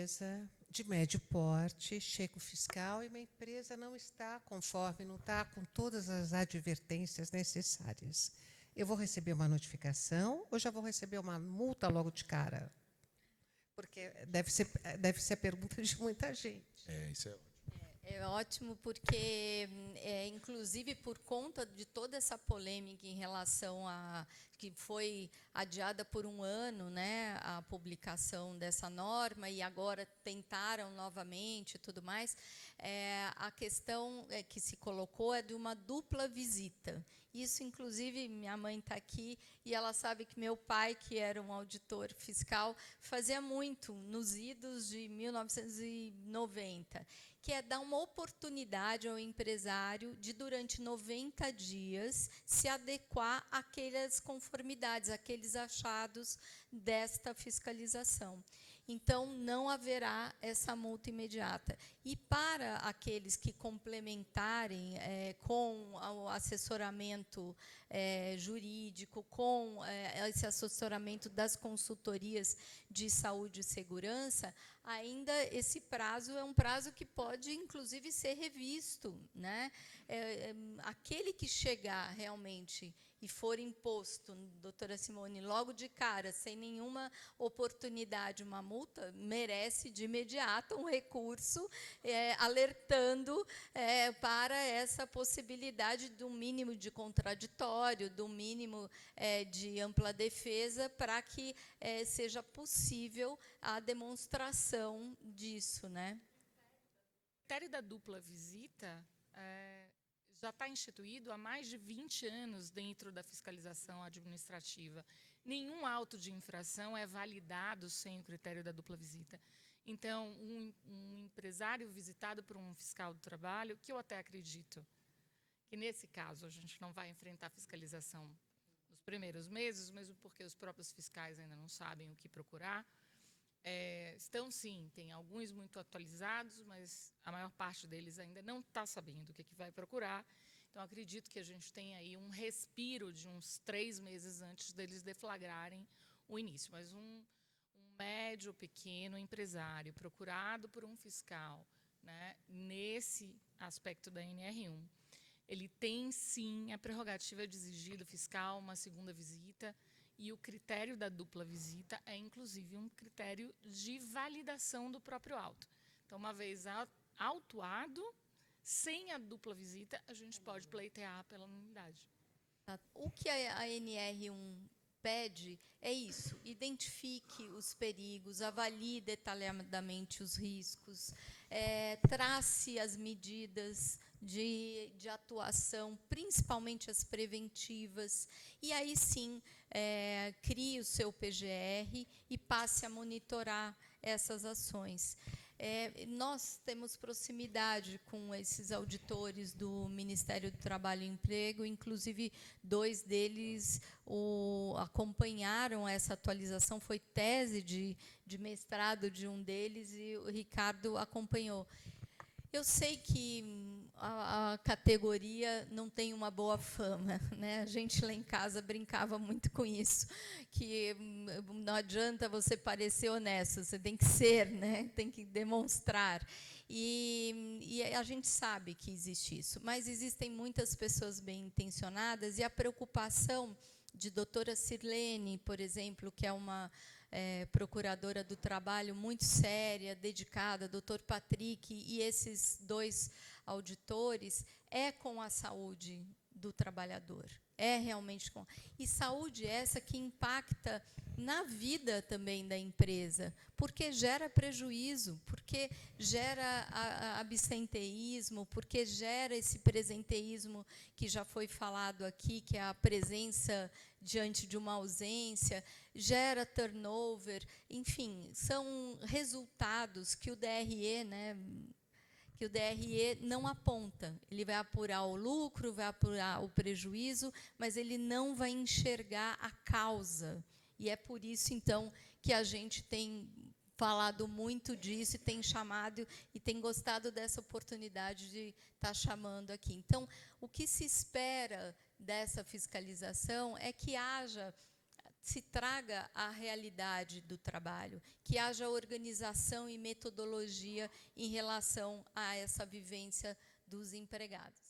empresa de médio porte, chega o fiscal e minha empresa não está conforme, não está com todas as advertências necessárias. Eu vou receber uma notificação ou já vou receber uma multa logo de cara? Porque deve ser a pergunta de muita gente. Isso é ótimo. É ótimo porque, inclusive, por conta de toda essa polêmica em relação a que foi adiada por um ano, né, a publicação dessa norma e agora tentaram novamente e tudo mais, a questão que se colocou é de uma dupla visita. Isso, inclusive, minha mãe está aqui e ela sabe que meu pai, que era um auditor fiscal, fazia muito nos idos de 1990, que é dar uma oportunidade ao empresário de, durante 90 dias, se adequar àquelas conformidades, àqueles achados desta fiscalização. Então, não haverá essa multa imediata. E para aqueles que complementarem com o assessoramento jurídico, com esse assessoramento das consultorias de saúde e segurança, ainda esse prazo é um prazo que pode, inclusive, ser revisto, né? Aquele que chegar realmente e for imposto, doutora Simone, logo de cara, sem nenhuma oportunidade, uma multa, merece de imediato um recurso alertando para essa possibilidade do mínimo de contraditório, do mínimo de ampla defesa, para que seja possível a demonstração disso, né? O critério da dupla visita já está instituído há mais de 20 anos dentro da fiscalização administrativa. Nenhum auto de infração é validado sem o critério da dupla visita. Então, um empresário visitado por um fiscal do trabalho, que eu até acredito que, nesse caso, a gente não vai enfrentar fiscalização nos primeiros meses, mesmo porque os próprios fiscais ainda não sabem o que procurar. Estão, sim, tem alguns muito atualizados, mas a maior parte deles ainda não está sabendo o que vai procurar. Então, acredito que a gente tem aí um respiro de uns 3 meses antes deles deflagrarem o início. Mas um médio, pequeno empresário procurado por um fiscal, né, nesse aspecto da NR1, ele tem, sim, a prerrogativa de exigir do fiscal uma segunda visita. E o critério da dupla visita é, inclusive, um critério de validação do próprio auto. Então, uma vez autuado, sem a dupla visita, a gente pode pleitear pela nulidade. O que a NR1 pede é isso: identifique os perigos, avalie detalhadamente os riscos, trace as medidas de atuação, principalmente as preventivas, e aí sim crie o seu PGR e passe a monitorar essas ações. Nós temos proximidade com esses auditores do Ministério do Trabalho e Emprego, inclusive 2 deles acompanharam essa atualização, foi tese de mestrado de um deles e o Ricardo acompanhou. Eu sei que a categoria não tem uma boa fama, né? A gente lá em casa brincava muito com isso, que não adianta você parecer honesto, você tem que ser, né? Tem que demonstrar. E a gente sabe que existe isso, mas existem muitas pessoas bem intencionadas e a preocupação de doutora Sirlene, por exemplo, que é uma procuradora do trabalho muito séria, dedicada, doutor Patrick, e esses 2 auditores, é com a saúde do trabalhador. É realmente com... E saúde essa que impacta na vida também da empresa, porque gera prejuízo, porque gera absenteísmo, porque gera esse presenteísmo que já foi falado aqui, que é a presença diante de uma ausência, gera turnover, enfim, são resultados que o DRE, né, que o DRE não aponta. Ele vai apurar o lucro, vai apurar o prejuízo, mas ele não vai enxergar a causa. E é por isso, então, que a gente tem falado muito disso e tem chamado e tem gostado dessa oportunidade de estar chamando aqui. Então, o que se espera dessa fiscalização é que haja se traga a realidade do trabalho, que haja organização e metodologia em relação a essa vivência dos empregados.